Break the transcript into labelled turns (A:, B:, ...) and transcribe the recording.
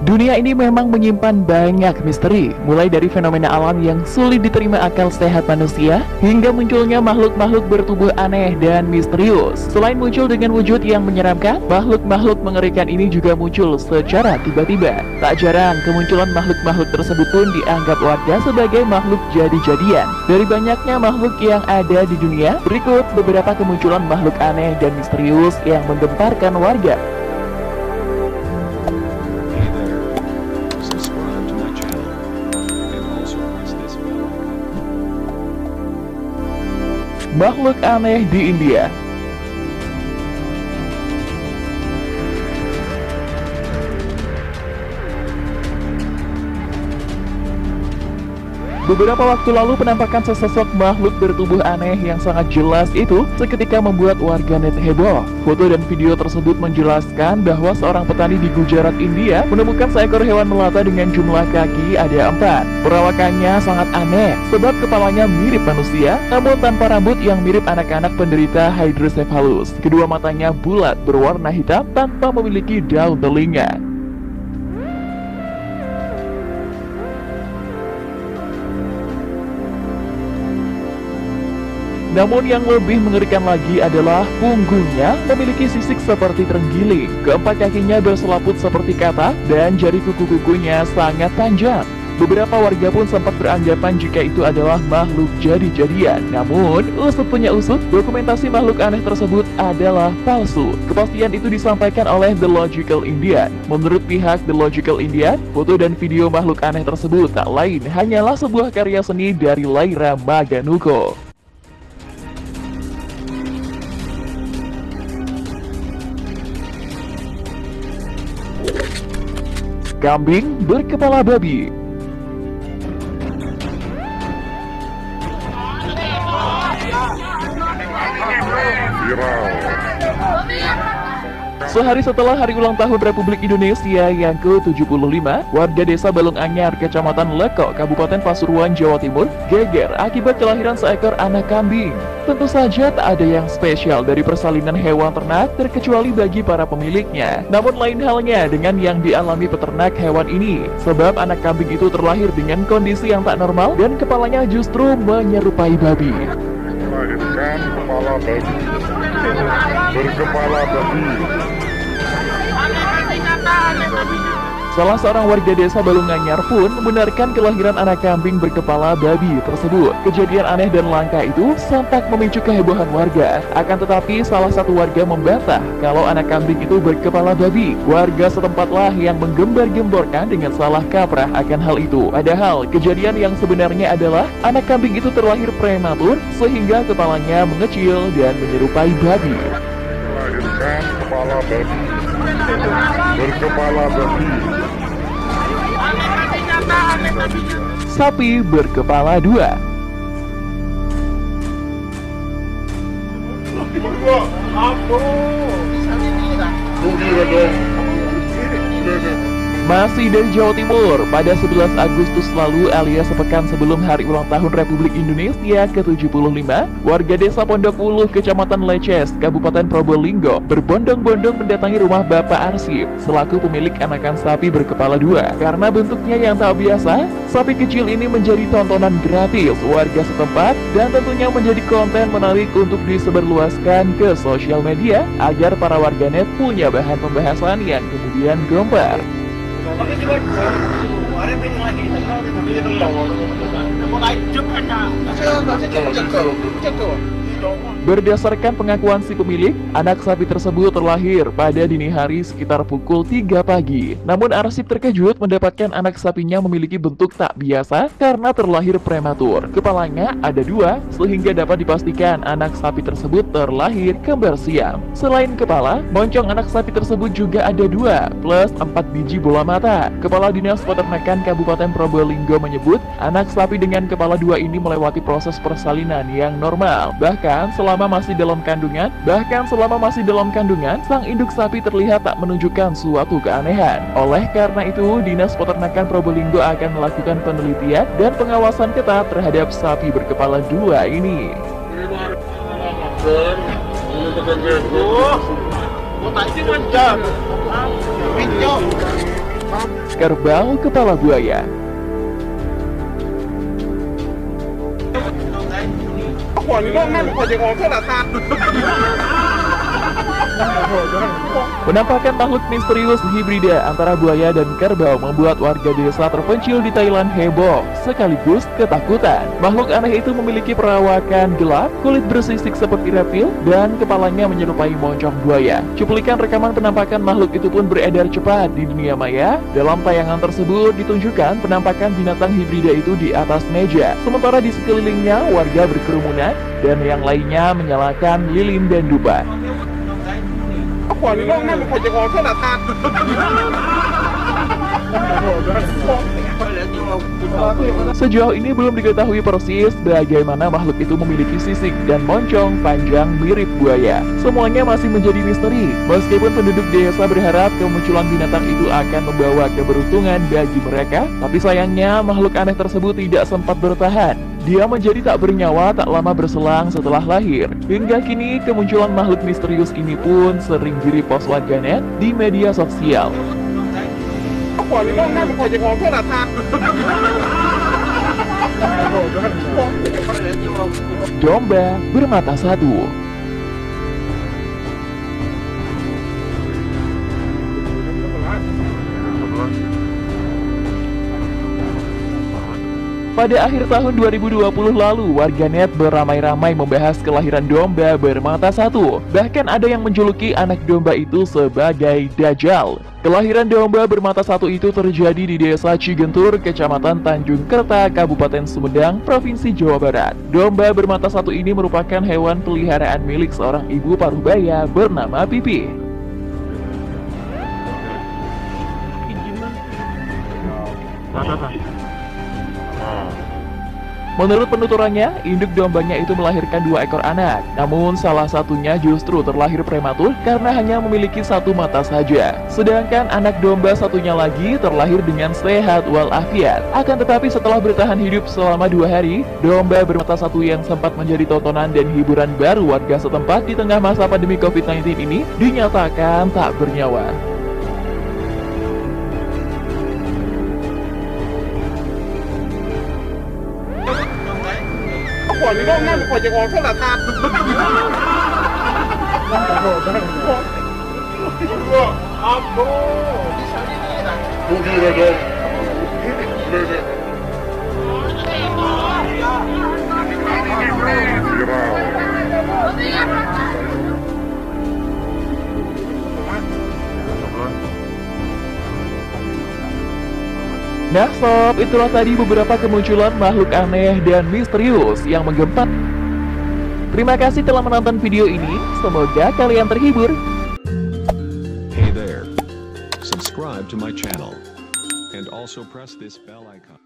A: Dunia ini memang menyimpan banyak misteri, mulai dari fenomena alam yang sulit diterima akal sehat manusia, hingga munculnya makhluk-makhluk bertubuh aneh dan misterius. Selain muncul dengan wujud yang menyeramkan, makhluk-makhluk mengerikan ini juga muncul secara tiba-tiba. Tak jarang, kemunculan makhluk-makhluk tersebut pun dianggap warga sebagai makhluk jadi-jadian. Dari banyaknya makhluk yang ada di dunia, berikut beberapa kemunculan makhluk aneh dan misterius yang menggemparkan warga. Makhluk aneh di India. Beberapa waktu lalu penampakan sesosok makhluk bertubuh aneh yang sangat jelas itu seketika membuat warganet heboh. Foto dan video tersebut menjelaskan bahwa seorang petani di Gujarat, India menemukan seekor hewan melata dengan jumlah kaki ada 4. Perawakannya sangat aneh sebab kepalanya mirip manusia namun tanpa rambut yang mirip anak-anak penderita hydrocephalus. Kedua matanya bulat berwarna hitam tanpa memiliki daun telinga. Namun yang lebih mengerikan lagi adalah punggungnya memiliki sisik seperti terenggiling, keempat kakinya berselaput seperti katak, dan jari kuku-kukunya sangat panjang. Beberapa warga pun sempat beranggapan jika itu adalah makhluk jadi-jadian. Namun, usut punya usut, dokumentasi makhluk aneh tersebut adalah palsu. Kepastian itu disampaikan oleh The Logical Indian. Menurut pihak The Logical Indian, foto dan video makhluk aneh tersebut tak lain hanyalah sebuah karya seni dari Laira Maganuko. Kambing berkepala babi. Sehari setelah hari ulang tahun Republik Indonesia yang ke-75, warga desa Balung Anyar, Kecamatan Lekok, Kabupaten Pasuruan, Jawa Timur, geger akibat kelahiran seekor anak kambing. Tentu saja tak ada yang spesial dari persalinan hewan ternak terkecuali bagi para pemiliknya. Namun lain halnya dengan yang dialami peternak hewan ini, sebab anak kambing itu terlahir dengan kondisi yang tak normal dan kepalanya justru menyerupai babi.
B: Melahirkan kepala babi, berkepala babi.
A: Salah seorang warga desa Balung Anyar pun membenarkan kelahiran anak kambing berkepala babi tersebut. Kejadian aneh dan langka itu sontak memicu kehebohan warga. Akan tetapi salah satu warga membantah kalau anak kambing itu berkepala babi. Warga setempatlah yang menggembar-gemborkan dengan salah kaprah akan hal itu. Padahal kejadian yang sebenarnya adalah anak kambing itu terlahir prematur sehingga kepalanya mengecil dan menyerupai babi.
B: Melahirkan kepala babi, berkepala babi.
A: Sapi berkepala 2. Masih dari Jawa Timur, pada 11 Agustus lalu alias sepekan sebelum hari ulang tahun Republik Indonesia ke-75, warga desa Pondok Wuluh, Kecamatan Leces, Kabupaten Probolinggo, berbondong-bondong mendatangi rumah Bapak Arsip, selaku pemilik anakan sapi berkepala 2. Karena bentuknya yang tak biasa, sapi kecil ini menjadi tontonan gratis warga setempat dan tentunya menjadi konten menarik untuk disebarluaskan ke sosial media agar para warganet punya bahan pembahasan yang kemudian gempar. Berdasarkan pengakuan si pemilik, anak sapi tersebut terlahir pada dini hari sekitar pukul 3 pagi. Namun Arsip terkejut mendapatkan anak sapinya memiliki bentuk tak biasa karena terlahir prematur. Kepalanya ada 2, sehingga dapat dipastikan anak sapi tersebut terlahir kembar siam. Selain kepala, moncong anak sapi tersebut juga ada 2, plus 4 biji bola mata. Kepala Dinas Peternakan Kabupaten Probolinggo menyebut, anak sapi dengan kepala 2 ini melewati proses persalinan yang normal. Bahkan selama masih dalam kandungan, sang induk sapi terlihat tak menunjukkan suatu keanehan. Oleh karena itu, Dinas Peternakan Probolinggo akan melakukan penelitian dan pengawasan ketat terhadap sapi berkepala 2 ini. kerbau kepala buaya. Penampakan makhluk misterius hibrida antara buaya dan kerbau membuat warga desa terpencil di Thailand heboh sekaligus ketakutan. Makhluk aneh itu memiliki perawakan gelap, kulit bersisik seperti reptil, dan kepalanya menyerupai moncong buaya. Cuplikan rekaman penampakan makhluk itu pun beredar cepat di dunia maya. Dalam tayangan tersebut ditunjukkan penampakan binatang hibrida itu di atas meja, sementara di sekelilingnya warga berkerumunan dan yang lainnya menyalakan lilin dan dupa. Sejauh ini belum diketahui persis bagaimana makhluk itu memiliki sisik dan moncong panjang mirip buaya. Semuanya masih menjadi misteri. Meskipun penduduk desa berharap kemunculan binatang itu akan membawa keberuntungan bagi mereka, tapi sayangnya makhluk aneh tersebut tidak sempat bertahan. Dia menjadi tak bernyawa tak lama berselang setelah lahir. Hingga kini kemunculan makhluk misterius ini pun sering di-repost warganet di media sosial. Domba bermata satu. Pada akhir tahun 2020 lalu, warganet beramai-ramai membahas kelahiran domba bermata satu. Bahkan ada yang menjuluki anak domba itu sebagai Dajjal. Kelahiran domba bermata satu itu terjadi di Desa Cigentur, Kecamatan Tanjung Kerta, Kabupaten Sumedang, Provinsi Jawa Barat. Domba bermata satu ini merupakan hewan peliharaan milik seorang ibu parubaya bernama Pipi. Menurut penuturannya, induk dombanya itu melahirkan 2 ekor anak. Namun salah satunya justru terlahir prematur karena hanya memiliki 1 mata saja. Sedangkan anak domba satunya lagi terlahir dengan sehat walafiat. Akan tetapi setelah bertahan hidup selama 2 hari, domba bermata satu yang sempat menjadi tontonan dan hiburan baru warga setempat di tengah masa pandemi COVID-19 ini dinyatakan tak bernyawa. Nah sob, itulah tadi beberapa kemunculan makhluk aneh dan misterius yang menggempar. Terima kasih telah menonton video ini, semoga kalian terhibur.
C: Hey there, subscribe to my channel and also press this bell icon.